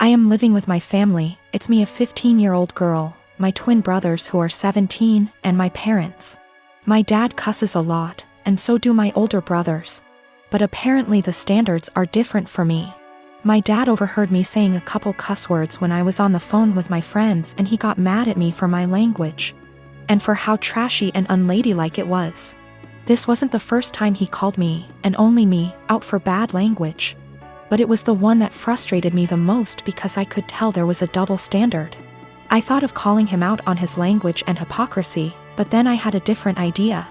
I am living with my family. It's me, a 15-year-old girl, my twin brothers who are 17, and my parents. My dad cusses a lot, and so do my older brothers. But apparently the standards are different for me. My dad overheard me saying a couple cuss words when I was on the phone with my friends, and he got mad at me for my language. And for how trashy and unladylike it was. This wasn't the first time he called me, and only me, out for bad language. But it was the one that frustrated me the most because I could tell there was a double standard. I thought of calling him out on his language and hypocrisy, but then I had a different idea.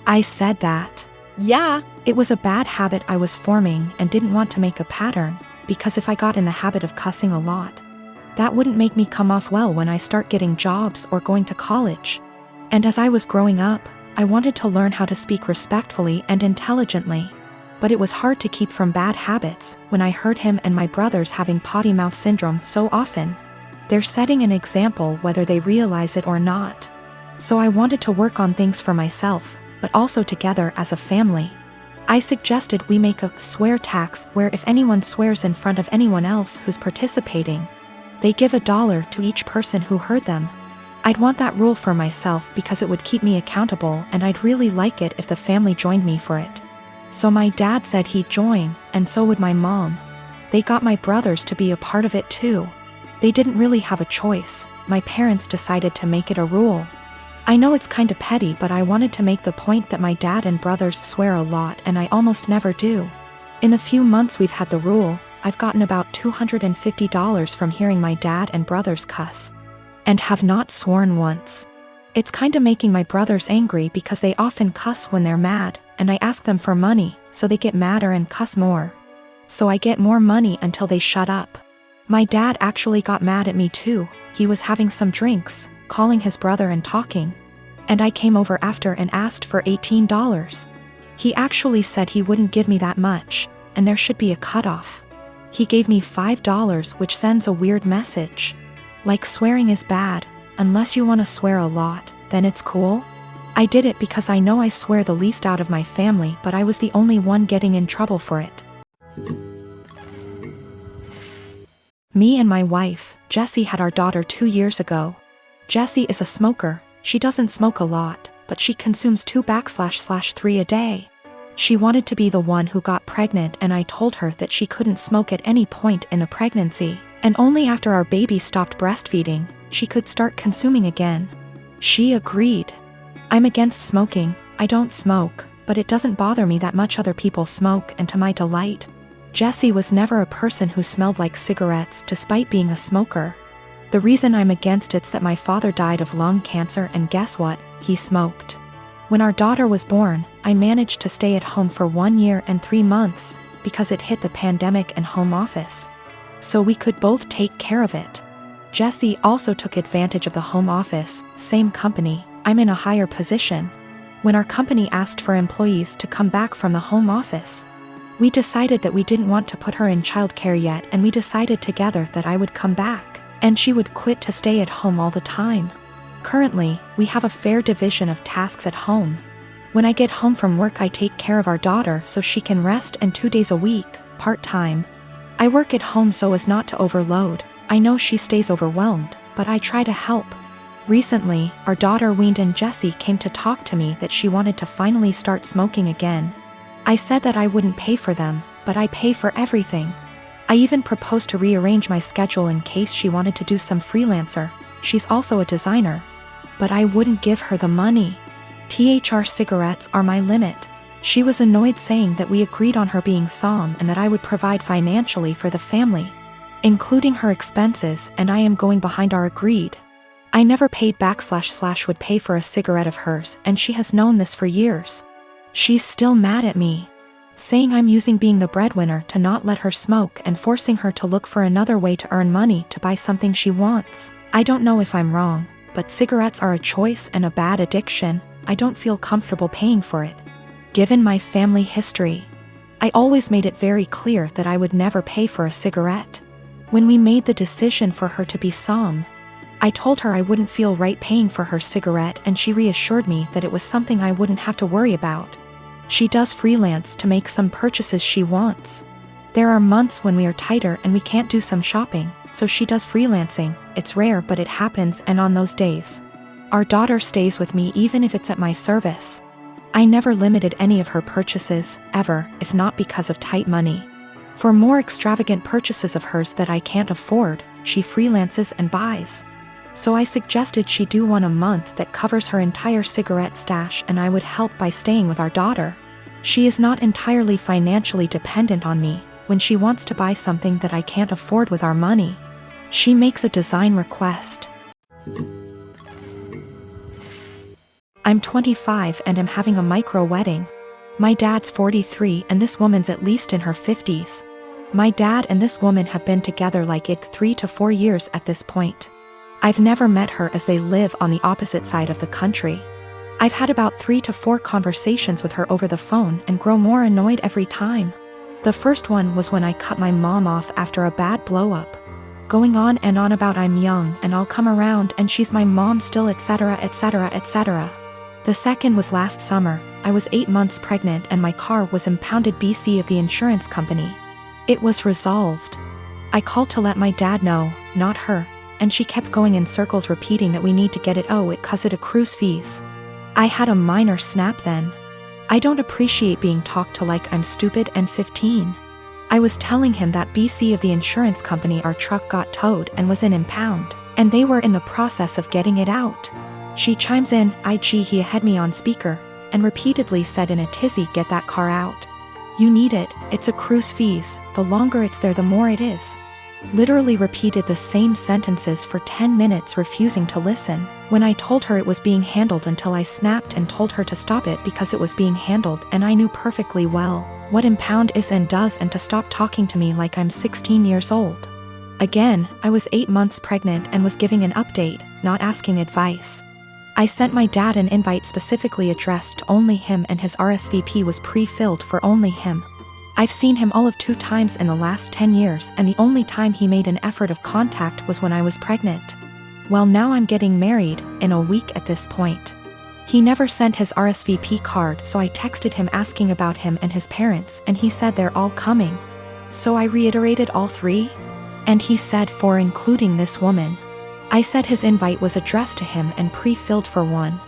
I said that, yeah, it was a bad habit I was forming and didn't want to make a pattern, because if I got in the habit of cussing a lot, that wouldn't make me come off well when I start getting jobs or going to college. And as I was growing up, I wanted to learn how to speak respectfully and intelligently. But it was hard to keep from bad habits when I heard him and my brothers having potty mouth syndrome so often. They're setting an example whether they realize it or not. So I wanted to work on things for myself, but also together as a family. I suggested we make a swear tax where if anyone swears in front of anyone else who's participating, they give $1 to each person who heard them. I'd want that rule for myself because it would keep me accountable, and I'd really like it if the family joined me for it. So my dad said he'd join, and so would my mom. They got my brothers to be a part of it too. They didn't really have a choice. My parents decided to make it a rule. I know it's kinda petty, but I wanted to make the point that my dad and brothers swear a lot and I almost never do. In the few months we've had the rule, I've gotten about $250 from hearing my dad and brothers cuss. And have not sworn once. It's kinda making my brothers angry because they often cuss when they're mad, and I ask them for money, so they get madder and cuss more. So I get more money until they shut up. My dad actually got mad at me too. He was having some drinks, calling his brother and talking. And I came over after and asked for $18. He actually said he wouldn't give me that much, and there should be a cutoff. He gave me $5, which sends a weird message. Like swearing is bad, unless you want to swear a lot, then it's cool. I did it because I know I swear the least out of my family, but I was the only one getting in trouble for it. Me and my wife, Jessie, had our daughter 2 years ago. Jessie is a smoker. She doesn't smoke a lot, but she consumes 2/3 a day. She wanted to be the one who got pregnant, and I told her that she couldn't smoke at any point in the pregnancy, and only after our baby stopped breastfeeding, she could start consuming again. She agreed. I'm against smoking. I don't smoke, but it doesn't bother me that much other people smoke, and to my delight, Jessie was never a person who smelled like cigarettes despite being a smoker. The reason I'm against it's that my father died of lung cancer, and guess what? He smoked. When our daughter was born, I managed to stay at home for 1 year and 3 months because it hit the pandemic and home office. So we could both take care of it. Jessie also took advantage of the home office, same company, I'm in a higher position. When our company asked for employees to come back from the home office, we decided that we didn't want to put her in childcare yet, and we decided together that I would come back, and she would quit to stay at home all the time. Currently, we have a fair division of tasks at home. When I get home from work, I take care of our daughter so she can rest, and 2 days a week, part-time, I work at home so as not to overload. I know she stays overwhelmed, but I try to help. Recently, our daughter weaned, and Jessie came to talk to me that she wanted to finally start smoking again. I said that I wouldn't pay for them, but I pay for everything. I even proposed to rearrange my schedule in case she wanted to do some freelancer. She's also a designer. But I wouldn't give her the money. THR cigarettes are my limit. She was annoyed, saying that we agreed on her being SOM and that I would provide financially for the family, including her expenses, and I am going behind our agreed. I never paid back / would pay for a cigarette of hers, and she has known this for years. She's still mad at me, saying I'm using being the breadwinner to not let her smoke and forcing her to look for another way to earn money to buy something she wants. I don't know if I'm wrong, but cigarettes are a choice and a bad addiction. I don't feel comfortable paying for it. Given my family history, I always made it very clear that I would never pay for a cigarette. When we made the decision for her to be SOM, I told her I wouldn't feel right paying for her cigarette, and she reassured me that it was something I wouldn't have to worry about. She does freelance to make some purchases she wants. There are months when we are tighter and we can't do some shopping, so she does freelancing. It's rare, but it happens, and on those days, our daughter stays with me even if it's at my service. I never limited any of her purchases, ever, if not because of tight money. For more extravagant purchases of hers that I can't afford, she freelances and buys. So I suggested she do one a month that covers her entire cigarette stash, and I would help by staying with our daughter. She is not entirely financially dependent on me. When she wants to buy something that I can't afford with our money, she makes a design request. I'm 25 and am having a micro wedding. My dad's 43 and this woman's at least in her 50s. My dad and this woman have been together like 3 to 4 years at this point. I've never met her as they live on the opposite side of the country. I've had about 3 to 4 conversations with her over the phone and grow more annoyed every time. The first one was when I cut my mom off after a bad blow-up, going on and on about I'm young and I'll come around and she's my mom still, etc, etc, etc. The second was last summer. I was 8 months pregnant and my car was impounded BC of the insurance company. It was resolved. I called to let my dad know, not her, and she kept going in circles repeating that we need to get it cause it accrues fees. I had a minor snap then. I don't appreciate being talked to like I'm stupid and 15. I was telling him that BC of the insurance company our truck got towed and was in impound, and they were in the process of getting it out. She chimes in, he had me on speaker, and repeatedly said in a tizzy, get that car out. You need it, it's accrues fees, the longer it's there the more it is. Literally repeated the same sentences for 10 minutes, refusing to listen. When I told her it was being handled until I snapped and told her to stop it because it was being handled, and I knew perfectly well what impound is and does, and to stop talking to me like I'm 16 years old. Again, I was 8 months pregnant and was giving an update, not asking advice. I sent my dad an invite specifically addressed to only him, and his RSVP was pre-filled for only him. I've seen him all of 2 times in the last 10 years, and the only time he made an effort of contact was when I was pregnant. Well, now I'm getting married, in a week at this point. He never sent his RSVP card, so I texted him asking about him and his parents, and he said they're all coming. So I reiterated all 3? And he said 4, including this woman. I said his invite was addressed to him and pre-filled for 1.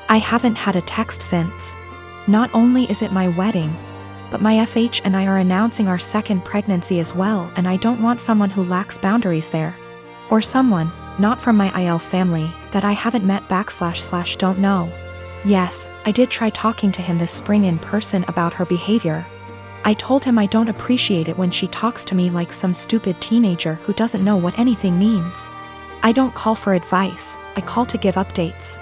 I haven't had a text since. Not only is it my wedding, but my FH and I are announcing our 2nd pregnancy as well, and I don't want someone who lacks boundaries there. Or someone, not from my IL family, that I haven't met / don't know. Yes, I did try talking to him this spring in person about her behavior. I told him I don't appreciate it when she talks to me like some stupid teenager who doesn't know what anything means. I don't call for advice, I call to give updates.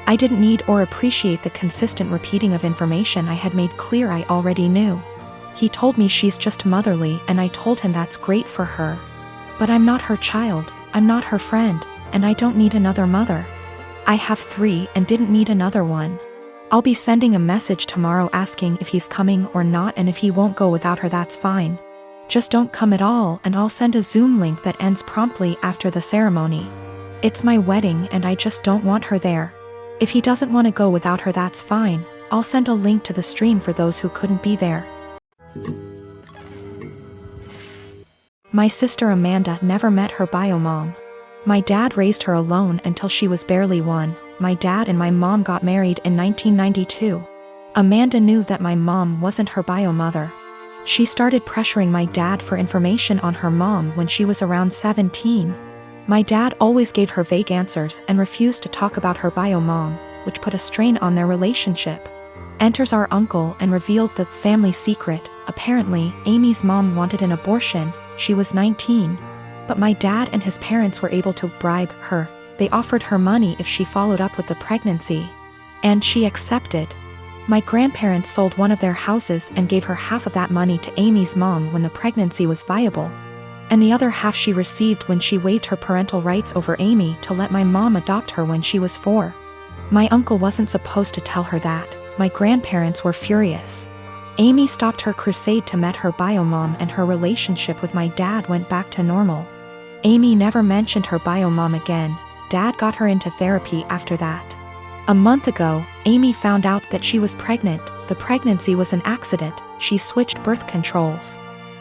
I didn't need or appreciate the consistent repeating of information I had made clear I already knew. He told me she's just motherly, and I told him that's great for her. But I'm not her child, I'm not her friend, and I don't need another mother. I have 3 and didn't need another one. I'll be sending a message tomorrow asking if he's coming or not, and if he won't go without her, that's fine. Just don't come at all, and I'll send a Zoom link that ends promptly after the ceremony. It's my wedding and I just don't want her there. If he doesn't want to go without her, that's fine. I'll send a link to the stream for those who couldn't be there. My sister Amanda never met her bio mom. My dad raised her alone until she was barely 1. My dad and my mom got married in 1992. Amanda knew that my mom wasn't her bio mother. She started pressuring my dad for information on her mom when she was around 17. My dad always gave her vague answers and refused to talk about her bio mom, which put a strain on their relationship. Enters our uncle and revealed the family secret. Apparently, Amy's mom wanted an abortion. She was 19. But my dad and his parents were able to bribe her. They offered her money if she followed up with the pregnancy. And she accepted. My grandparents sold one of their houses and gave her half of that money to Amy's mom when the pregnancy was viable. And the other half she received when she waived her parental rights over Amy to let my mom adopt her when she was 4. My uncle wasn't supposed to tell her that. My grandparents were furious. Amy stopped her crusade to meet her bio mom, and her relationship with my dad went back to normal. Amy never mentioned her bio mom again. Dad got her into therapy after that. A month ago, Amy found out that she was pregnant. The pregnancy was an accident. She switched birth controls.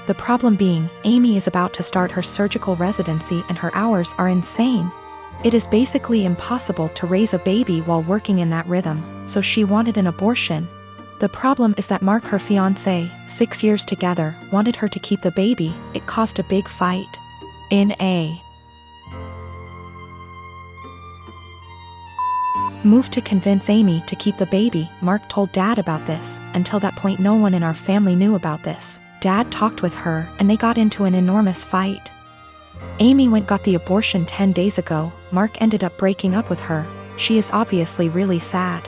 The problem being, Amy is about to start her surgical residency and her hours are insane. It is basically impossible to raise a baby while working in that rhythm, so she wanted an abortion. The problem is that Mark, her fiancé, 6 years together, wanted her to keep the baby. It caused a big fight. In a move to convince Amy to keep the baby, Mark told Dad about this. Until that point, no one in our family knew about this. Dad talked with her, and they got into an enormous fight. Amy got the abortion 10 days ago. Mark ended up breaking up with her. She is obviously really sad.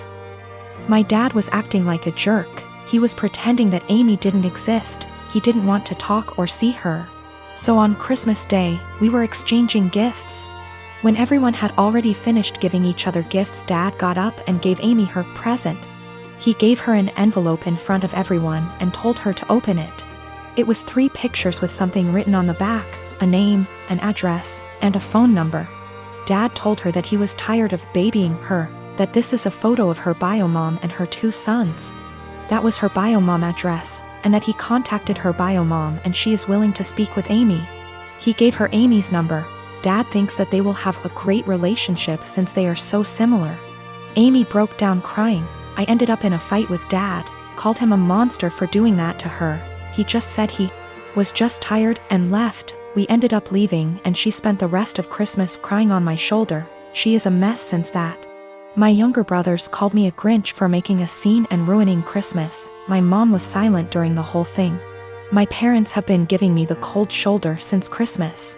My dad was acting like a jerk. He was pretending that Amy didn't exist. He didn't want to talk or see her. So on Christmas Day, we were exchanging gifts. When everyone had already finished giving each other gifts, Dad got up and gave Amy her present. He gave her an envelope in front of everyone and told her to open it. It was 3 pictures with something written on the back, a name, an address, and a phone number. Dad told her that he was tired of babying her, that this is a photo of her biomom and her 2 sons. That was her biomom address, and that he contacted her biomom and she is willing to speak with Amy. He gave her Amy's number. Dad thinks that they will have a great relationship since they are so similar. Amy broke down crying. I ended up in a fight with Dad, called him a monster for doing that to her. He just said he was just tired and left. We ended up leaving and she spent the rest of Christmas crying on my shoulder. She is a mess since that. My younger brothers called me a Grinch for making a scene and ruining Christmas. My mom was silent during the whole thing. My parents have been giving me the cold shoulder since Christmas.